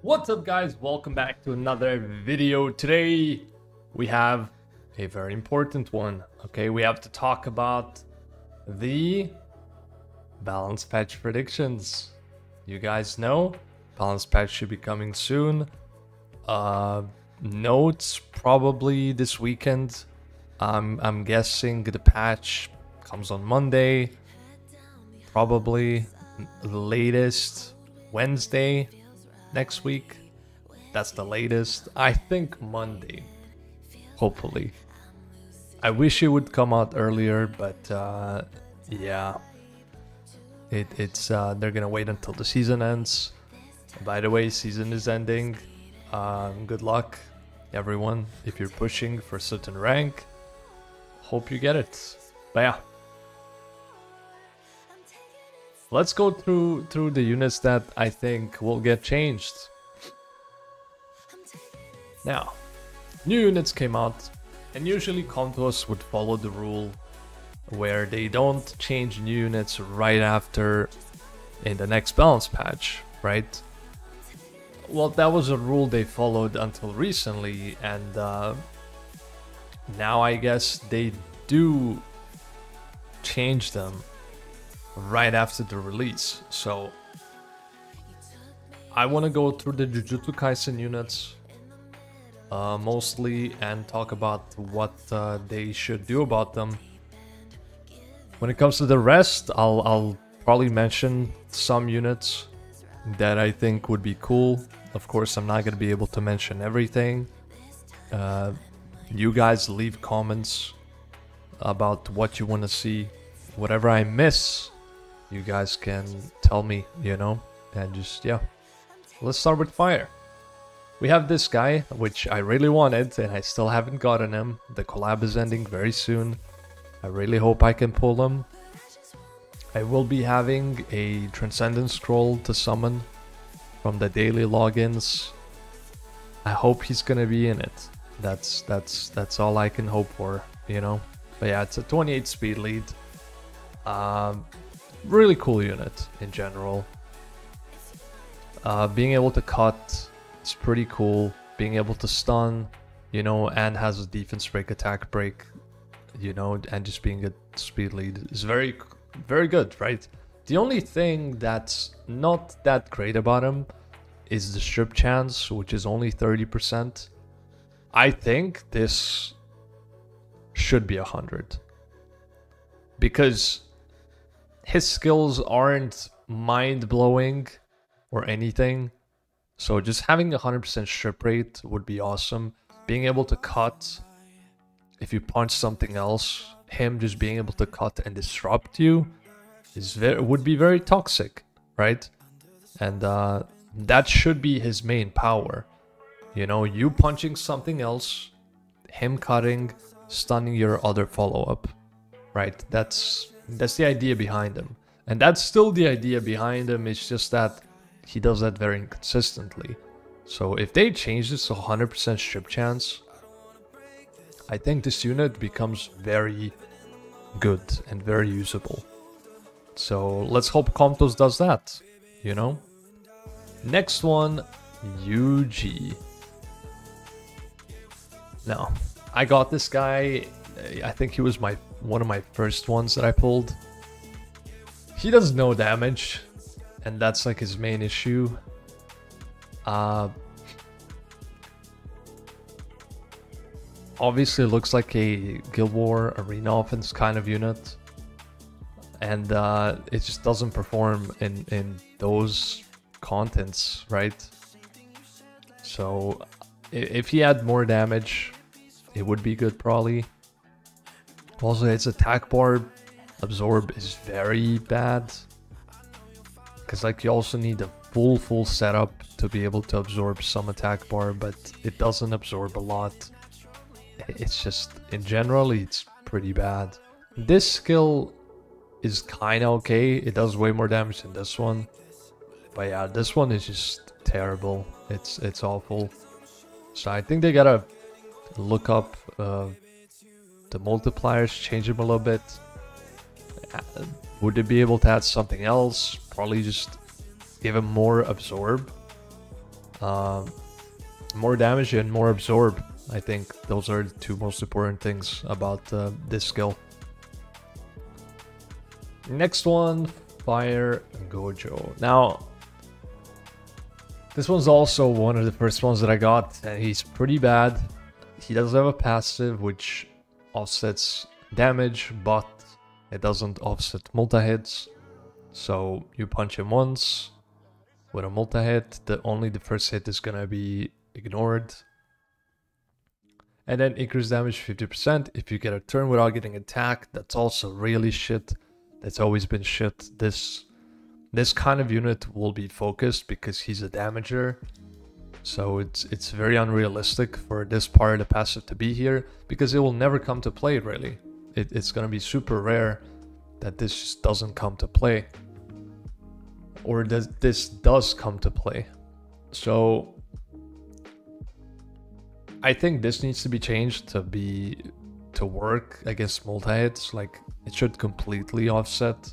What's up, guys? Welcome back to another video. Today we have a very important one. Okay, we have to talk about the balance patch predictions. You guys know balance patch should be coming soon. Notes probably this weekend. I'm guessing the patch comes on Monday, probably latest Wednesday next week. That's the latest. I think Monday, hopefully. I wish it would come out earlier, but yeah, it's they're gonna wait until the season ends. By the way, season is ending. Good luck, everyone, if you're pushing for a certain rank. Hope you get it. But yeah, let's go through the units that I think will get changed. Now, new units came out, and usually Contos would follow the rule where they don't change new units right after in the next balance patch, right? Well, that was a rule they followed until recently, and now I guess they do change them right after the release. So I want to go through the Jujutsu Kaisen units mostly and talk about what they should do about them. When it comes to the rest, I'll probably mention some units that I think would be cool. Of course, I'm not going to be able to mention everything. You guys leave comments about what you want to see. Whatever I miss, you guys can tell me, you know, and just, yeah. Let's start with fire. We have this guy, which I really wanted, and I still haven't gotten him. The collab is ending very soon. I really hope I can pull him. I will be having a Transcendence Scroll to summon from the daily logins. I hope he's gonna be in it. That's all I can hope for, you know. But yeah, it's a 28 speed lead. Really cool unit in general. Being able to cut is pretty cool. Being able to stun, you know, and has a defense break, attack break, you know, and just being a speed lead is very good, right? The only thing that's not that great about him is the strip chance, which is only 30%. I think this should be 100 because his skills aren't mind-blowing or anything. So just having 100% strip rate would be awesome. Being able to cut, if you punch something else, him just being able to cut and disrupt you would be very toxic, right? And that should be his main power. You know, you punching something else, him cutting, stunning your other follow-up, right? That's the idea behind him. And that's still the idea behind him. It's just that he does that very inconsistently. So if they change this to 100% strip chance, I think this unit becomes very good and very usable. So let's hope Contos does that, you know? Next one, UG. Now, I got this guy. I think he was one of my first ones that I pulled. He does no damage, and that's like his main issue. Obviously looks like a Guild War arena offense kind of unit, and it just doesn't perform in those contents, right? So if he had more damage, it would be good probably. Also, its attack bar absorb is very bad, because like you also need a full setup to be able to absorb some attack bar, but it doesn't absorb a lot. It's just, in general, it's pretty bad. This skill is kind of okay. It does way more damage than this one, but yeah, this one is just terrible. It's awful. So I think they gotta look up the multipliers, change them a little bit. Would they be able to add something else? Probably just give him more absorb. more damage and more absorb. I think those are the two most important things about this skill. Next one, Fire Gojo. Now, this one's also one of the first ones that I got, and he's pretty bad. He does have a passive which offsets damage, but it doesn't offset multi-hits. So you punch him once with a multi-hit, only the first hit is gonna be ignored. And then increase damage 50%. If you get a turn without getting attacked, that's also really shit. That's always been shit. This kind of unit will be focused because he's a damager. So it's very unrealistic for this part of the passive to be here, because it will never come to play, really. It's gonna be super rare that this just doesn't come to play. Or that this does come to play. So I think this needs to be changed to work against multi-hits. Like, it should completely offset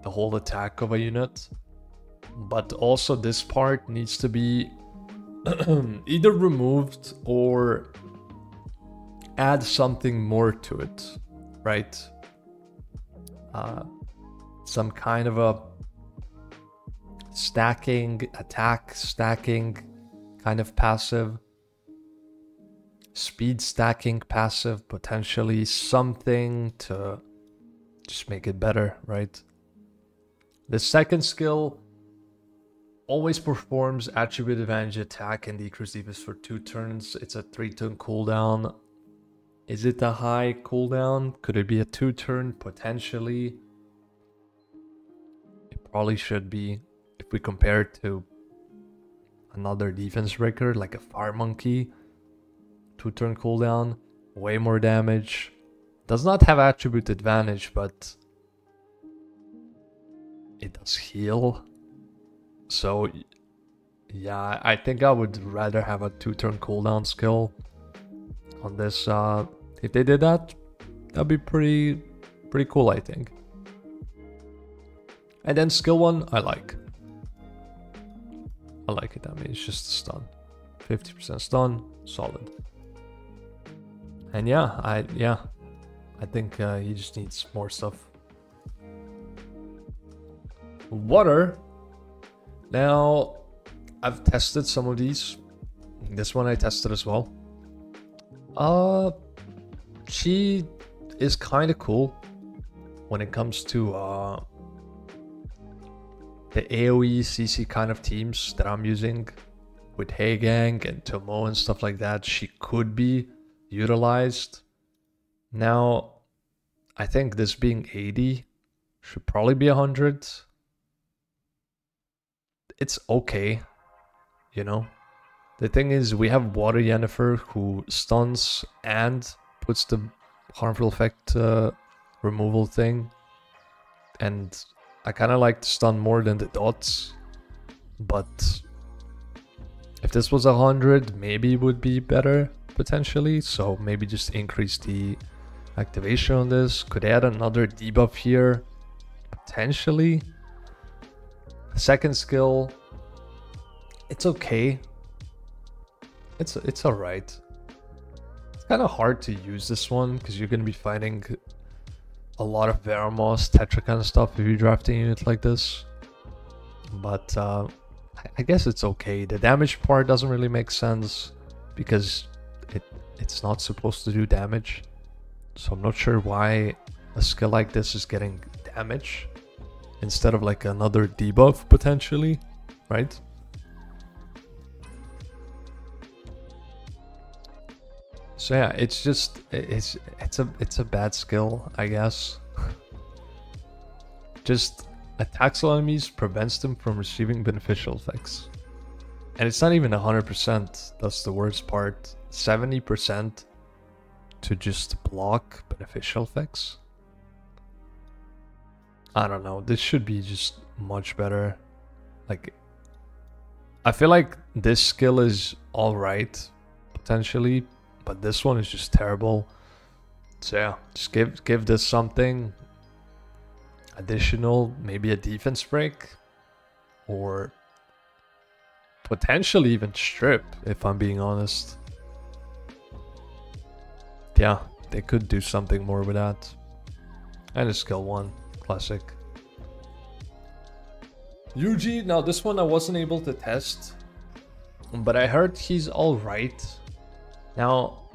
the whole attack of a unit. But also this part needs to be either removed or add something more to it, right? Some kind of a attack stacking kind of passive. Speed stacking passive, potentially something to just make it better, right? The second skill always performs attribute advantage attack and decrease defense for 2 turns. It's a 3-turn cooldown. Is it a high cooldown? Could it be a 2-turn? Potentially. It probably should be, if we compare it to another defense breaker like a Fire Monkey. 2-turn cooldown, way more damage. Does not have attribute advantage, but it does heal. So yeah, I think I would rather have a 2-turn cooldown skill on this. If they did that, that'd be pretty cool, I think. And then skill 1, I like it. I mean, it's just a stun. 50% stun, solid. And yeah, I think he just needs more stuff. Water. Now, I've tested some of these. This one I tested as well. She is kind of cool when it comes to the AoE CC kind of teams that I'm using with Heigang and Tomo and stuff like that. She could be utilized. Now, I think this being 80 should probably be 100. It's okay, you know. The thing is, we have Water Yennefer who stuns and puts the harmful effect removal thing, and I kind of like to stun more than the dots. But if this was 100, maybe it would be better potentially. So maybe just increase the activation on this. Could add another debuff here potentially. Second skill, it's okay. It's alright. It's kind of hard to use this one because you're gonna be fighting a lot of Veramos, Tetra kind of stuff if you're drafting a unit like this. But I guess it's okay. The damage part doesn't really make sense because it's not supposed to do damage. So I'm not sure why a skill like this is getting damage instead of like another debuff potentially, right? So yeah, it's just it's a bad skill, I guess. Just attacks all enemies, prevents them from receiving beneficial effects. And it's not even 100%, that's the worst part. 70% to just block beneficial effects. I don't know, this should be just much better. Like, I feel like this skill is alright, potentially, but this one is just terrible. So yeah, just give this something additional, maybe a defense break, or potentially even strip, if I'm being honest. Yeah, they could do something more with that. And a skill 1, classic. Yuji, now this one I wasn't able to test, but I heard he's alright. Now,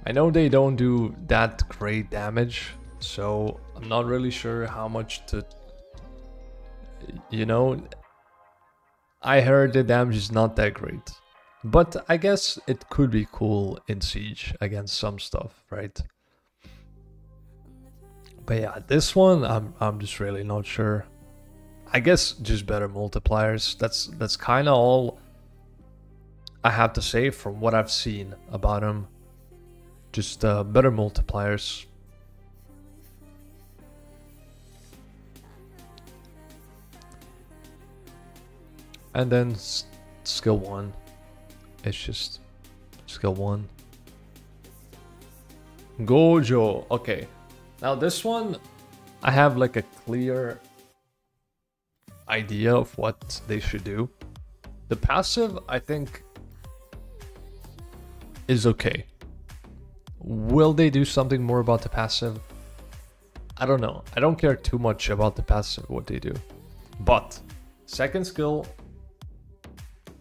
I know they don't do that great damage, so I'm not really sure how much to, you know, I heard the damage is not that great. But I guess it could be cool in Siege against some stuff, right? But yeah, this one I'm just really not sure. I guess just better multipliers. That's kind of all I have to say from what I've seen about him. Just better multipliers. And then skill 1. It's just skill 1. Gojo. Okay. Now this one, I have like a clear idea of what they should do. The passive, I think, is okay. Will they do something more about the passive? I don't know. I don't care too much about the passive, what they do. But second skill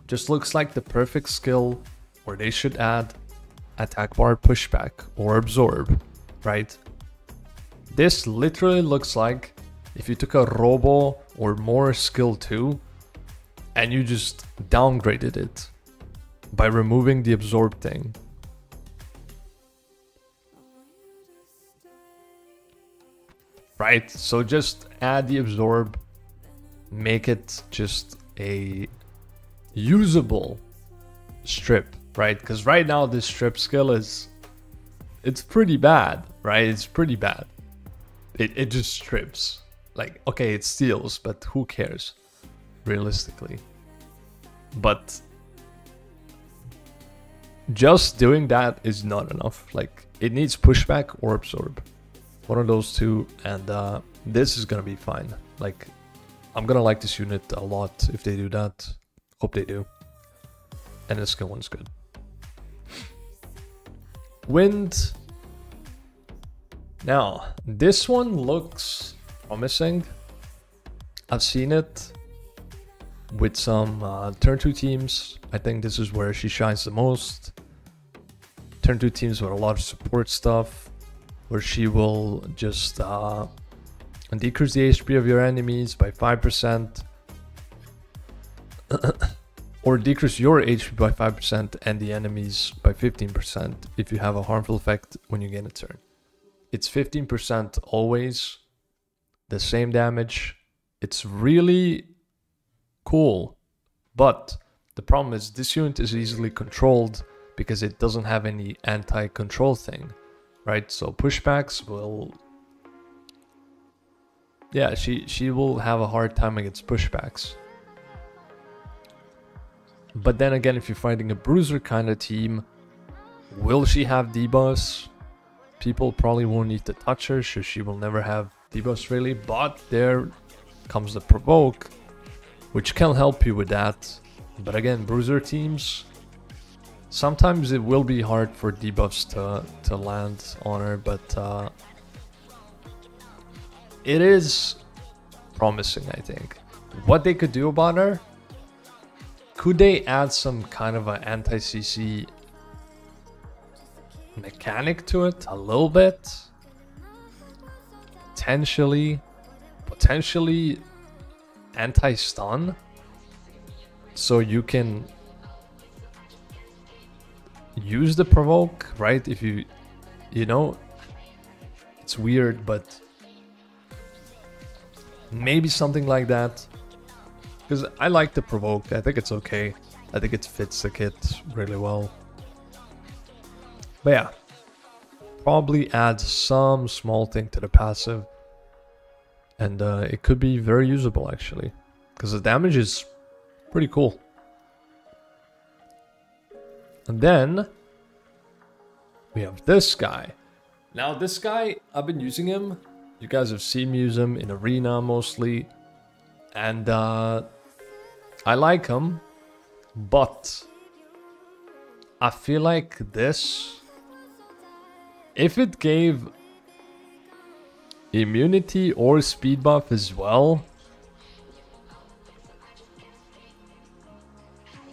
just looks like the perfect skill where they should add attack bar pushback or absorb, right? This literally looks like if you took a Robo or more skill 2 and you just downgraded it by removing the absorb thing. Right? So just add the absorb, make it just a usable strip, right? Because right now this strip skill it's pretty bad, right? It's pretty bad. It just strips. Like, okay, it steals, but who cares, realistically? But just doing that is not enough. Like, it needs pushback or absorb. One of those two, and this is gonna be fine. Like, I'm gonna like this unit a lot if they do that. Hope they do. And the skill 1's good. Wind. Now, this one looks promising. I've seen it with some turn 2 teams. I think this is where she shines the most. Turn 2 teams with a lot of support stuff, where she will just decrease the HP of your enemies by 5%. Or decrease your HP by 5% and the enemies by 15% if you have a harmful effect when you gain a turn. It's 15% always, the same damage. It's really cool. But the problem is this unit is easily controlled because it doesn't have any anti-control thing, right? So pushbacks will... yeah, she will have a hard time against pushbacks. But then again, if you're fighting a bruiser kind of team, will she have debuffs? People probably won't need to touch her, so she will never have debuffs really. But there comes the provoke, which can help you with that. But again, bruiser teams, sometimes it will be hard for debuffs to land on her, but it is promising, I think. What they could do about her, could they add some kind of an anti-CC mechanic to it a little bit? Potentially anti-stun, so you can use the provoke, right? If you know, it's weird, but maybe something like that. Because I like the provoke. I think it's okay. I think it fits the kit really well. But yeah, probably add some small thing to the passive, and it could be very usable actually, because the damage is pretty cool. And then we have this guy. Now this guy, I've been using him. You guys have seen me use him in arena mostly, and I like him, But I feel like this, if it gave immunity or speed buff as well,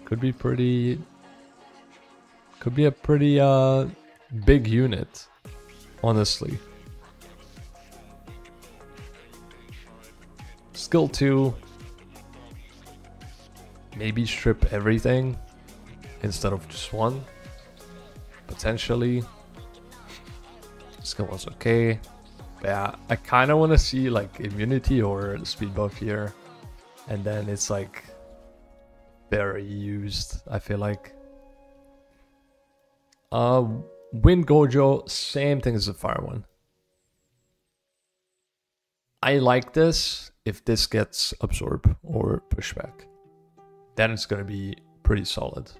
could be a pretty big unit, honestly. Skill 2, maybe strip everything instead of just one, potentially. Skill was okay. But yeah, I kind of want to see like immunity or speed buff here, and then it's like very used, I feel like. Wind Gojo, same thing as the fire one. I like this if this gets absorb or pushback. Then it's gonna be pretty solid.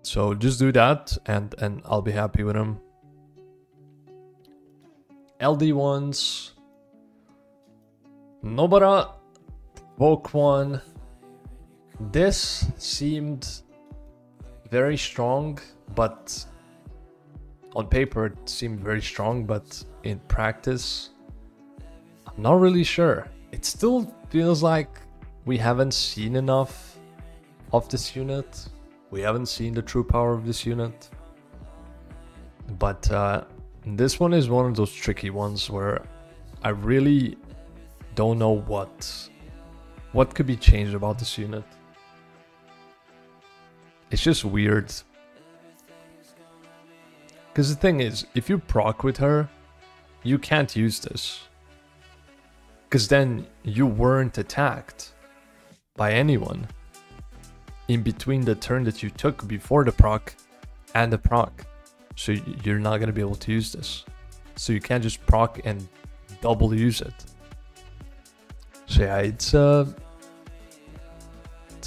So just do that and I'll be happy with them. LD ones. Nobara, Vogue one. This seemed very strong, but on paper it seemed very strong, but in practice I'm not really sure. It still feels like we haven't seen enough of this unit. We haven't seen the true power of this unit. But this one is one of those tricky ones where I really don't know what could be changed about this unit. It's just weird. Because the thing is, if you proc with her, you can't use this. Because then you weren't attacked by anyone in between the turn that you took before the proc and the proc. So you're not going to be able to use this. So you can't just proc and double use it. So yeah, it's a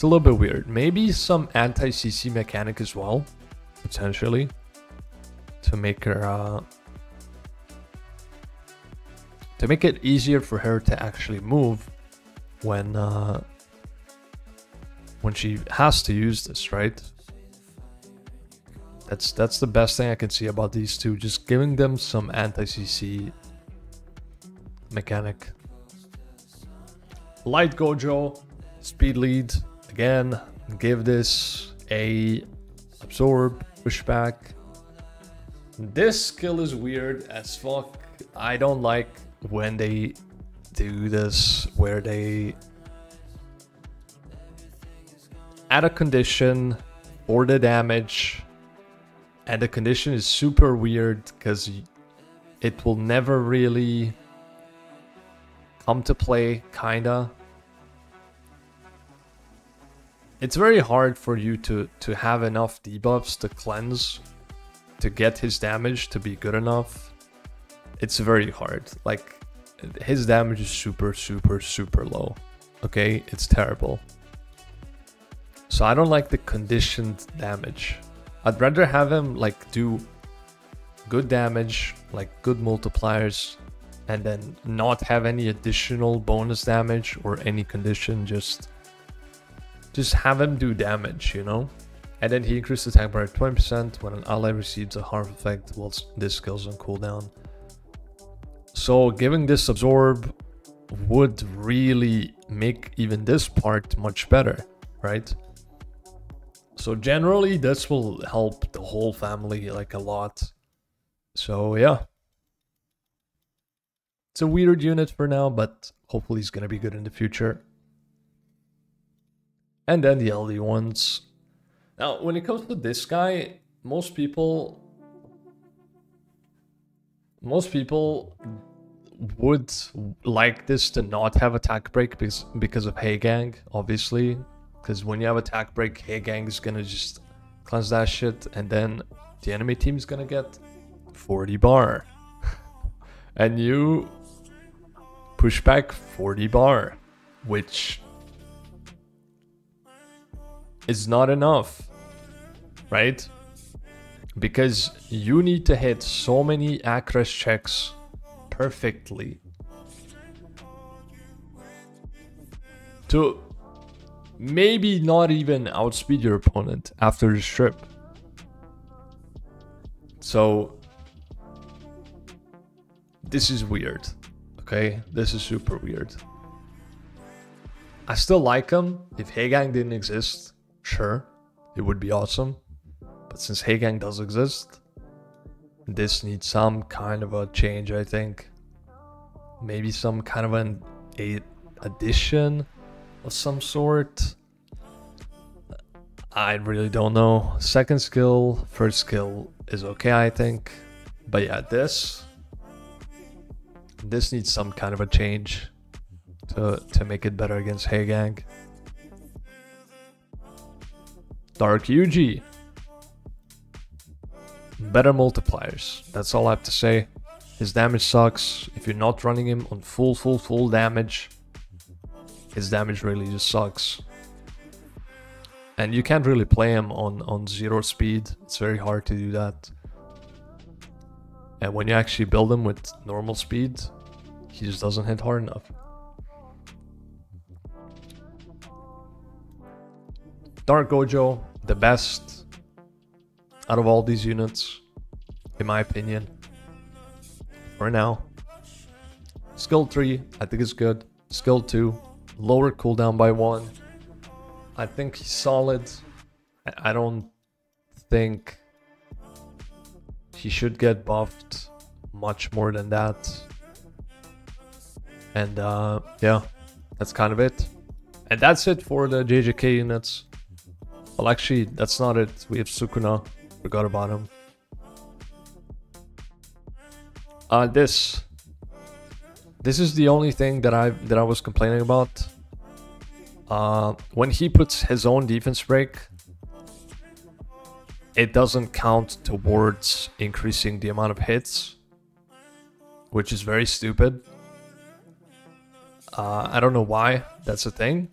little bit weird. Maybe some anti-CC mechanic as well, potentially, to make her to make it easier for her to actually move when she has to use this, right? That's the best thing I can see about these two, just giving them some anti-CC mechanic. Light Gojo, speed lead. Again, give this a absorb, pushback. This skill is weird as fuck. I don't like when they do this, where they add a condition for the damage, and the condition is super weird because it will never really come to play, kinda. It's very hard for you to have enough debuffs to cleanse to get his damage to be good enough. It's very hard. Like, his damage is super low. Okay, it's terrible. So I don't like the conditioned damage. I'd rather have him like do good damage, like good multipliers, and then not have any additional bonus damage or any condition. Just have him do damage, you know? And then he increases attack by 20% when an ally receives a harm effect whilst this skill's on cooldown. So giving this absorb would really make even this part much better, right? So generally this will help the whole family like a lot. So yeah. It's a weird unit for now, but hopefully he's gonna be good in the future. And then the LD ones. Now, when it comes to this guy, most people would like this to not have attack break because of Hey Gang, obviously. Because when you have attack break, Hey Gang is gonna just cleanse that shit, and then the enemy team is gonna get 40 bar. And you push back 40 bar, which is not enough, right? Because you need to hit so many Acros checks perfectly to maybe not even outspeed your opponent after the strip. So this is weird, okay? This is super weird. I still like him. If Hagang didn't exist, sure, it would be awesome. But since Hagang does exist, this needs some kind of a change, I think. Maybe some kind of an addition of some sort. I really don't know. Second skill, first skill is okay, I think. But yeah, this needs some kind of a change to make it better against Hagang. Dark UG. Better multipliers. That's all I have to say. His damage sucks. If you're not running him on full damage, his damage really just sucks. And you can't really play him on 0 speed. It's very hard to do that. And when you actually build him with normal speed, he just doesn't hit hard enough. Dark Gojo, the best out of all these units, in my opinion. For now. Skill 3, I think is good. Skill 2, lower cooldown by 1. I think he's solid. I don't think he should get buffed much more than that. And yeah, that's kind of it. And that's it for the JJK units. Well, actually, that's not it. We have Sukuna. Forgot about him. This is the only thing that I was complaining about. When he puts his own defense break, it doesn't count towards increasing the amount of hits, which is very stupid. I don't know why that's a thing,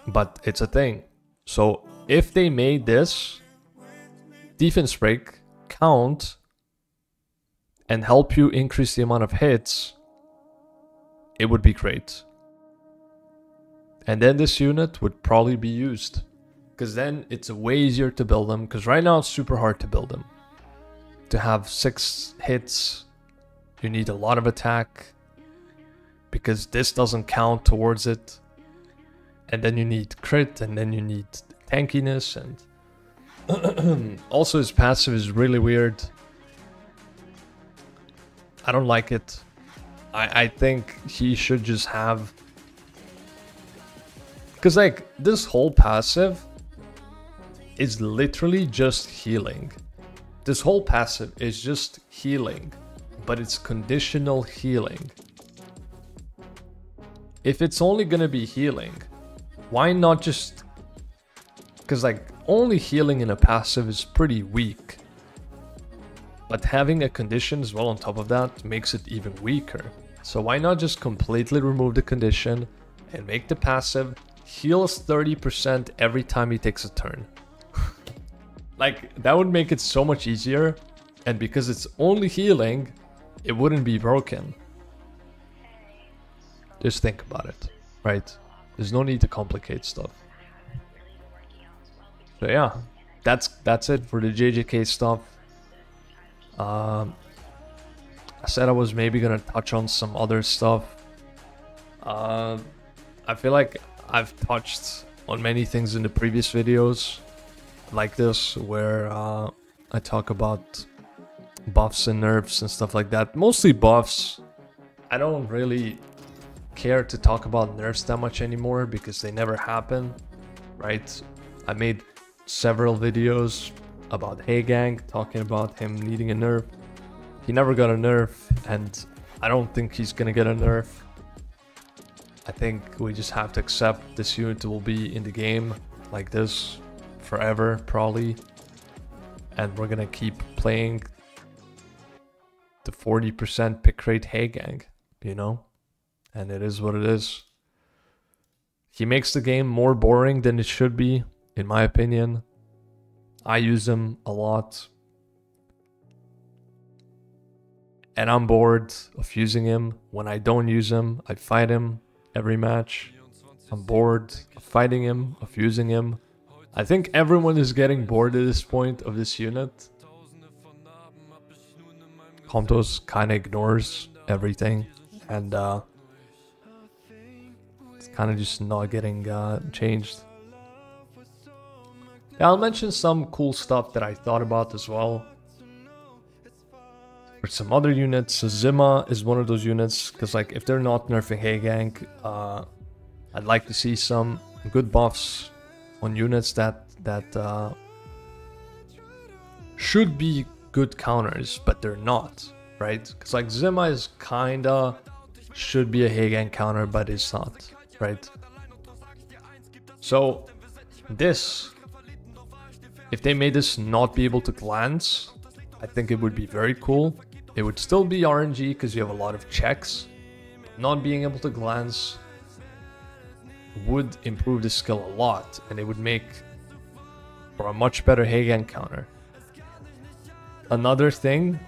but it's a thing. So if they made this defense break count and help you increase the amount of hits, it would be great. And then this unit would probably be used, because then it's way easier to build them, because right now it's super hard to build them. To have 6 hits, you need a lot of attack, because this doesn't count towards it. And then you need crit, and then you need tankiness, and also his passive is really weird. I don't like it. I think he should just have... Because like, this whole passive is literally just healing. This whole passive is just healing, but it's conditional healing. If it's only gonna be healing, why not just... Because like, only healing in a passive is pretty weak. But having a condition as well on top of that makes it even weaker. So why not just completely remove the condition and make the passive heals 30% every time he takes a turn? Like, that would make it so much easier. And because it's only healing, it wouldn't be broken. Just think about it, right? There's no need to complicate stuff. So yeah, that's it for the JJK stuff. I said I was maybe gonna touch on some other stuff. I feel like I've touched on many things in the previous videos like this, where I talk about buffs and nerfs and stuff like that. Mostly buffs. I don't really care to talk about nerfs that much anymore because they never happen, right? I made several videos about Hagang, talking about him needing a nerf. He never got a nerf, and I don't think he's gonna get a nerf. I think we just have to accept this unit will be in the game like this forever, probably. And we're gonna keep playing the 40% pick rate Hagang, you know? And it is what it is. He makes the game more boring than it should be, in my opinion. I use him a lot. And I'm bored of using him. When I don't use him, I fight him every match. I'm bored of fighting him, of using him. I think everyone is getting bored at this point of this unit. Comtos kind of ignores everything, and it's kind of just not getting changed. Yeah, I'll mention some cool stuff that I thought about as well. For some other units, Zima is one of those units, because like if they're not nerfing Heigang, I'd like to see some good buffs on units that should be good counters, but they're not, right? Because like Zima is kinda should be a Heigang counter, but it's not, right? So this, if they made this not be able to glance, I think it would be very cool. It would still be RNG because you have a lot of checks. Not being able to glance would improve the skill a lot, and it would make for a much better Heigang counter. Another thing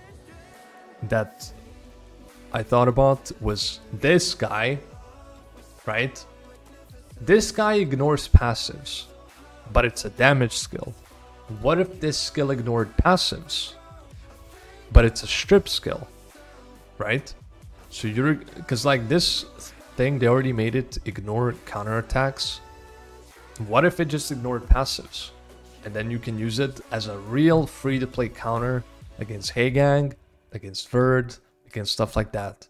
that I thought about was this guy, right? This guy ignores passives, but it's a damage skill. What if this skill ignored passives, but it's a strip skill, right? So you're, because like this thing, they already made it ignore counterattacks. What if it just ignored passives? And then you can use it as a real free-to-play counter against Heigang, against Verd, against stuff like that,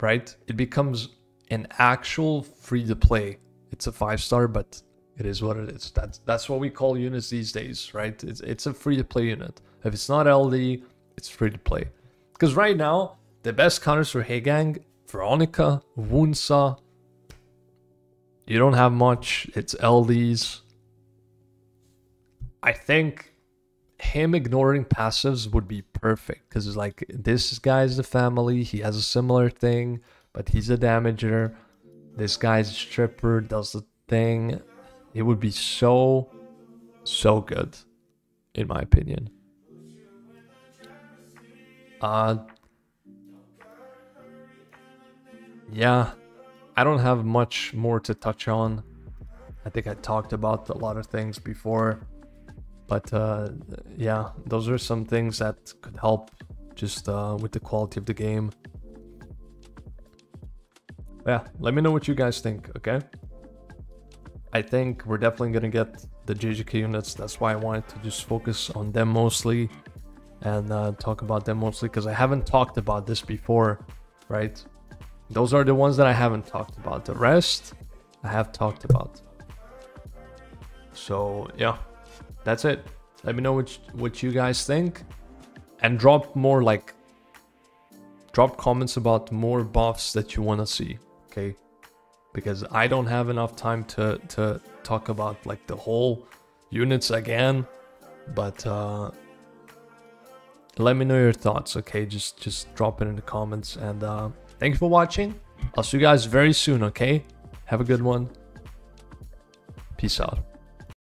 right? It becomes an actual free-to-play. It's a 5-star, but it is what it is. That's what we call units these days, right? It's a free-to-play unit. If it's not LD, it's free-to-play. Because right now, the best counters for Heigang, Veronica, Wunsa, you don't have much. It's LDs. I think him ignoring passives would be perfect, because it's like, this guy's the family, he has a similar thing, but he's a damager. This guy's a stripper, does the thing. It would be so good, in my opinion. Yeah, I don't have much more to touch on. I think I talked about a lot of things before. But yeah, those are some things that could help just with the quality of the game. Yeah, let me know what you guys think, okay? I think we're definitely gonna get the JJK units. That's why I wanted to just focus on them mostly and talk about them mostly, because I haven't talked about this before, right? Those are the ones that I haven't talked about. The rest I have talked about. So yeah, that's it. Let me know what you guys think, and drop more, like, drop comments about more buffs that you want to see, okay? Because I don't have enough time to talk about like the whole units again, but let me know your thoughts, okay? Just drop it in the comments, and thank you for watching. I'll see you guys very soon, okay? Have a good one. Peace out.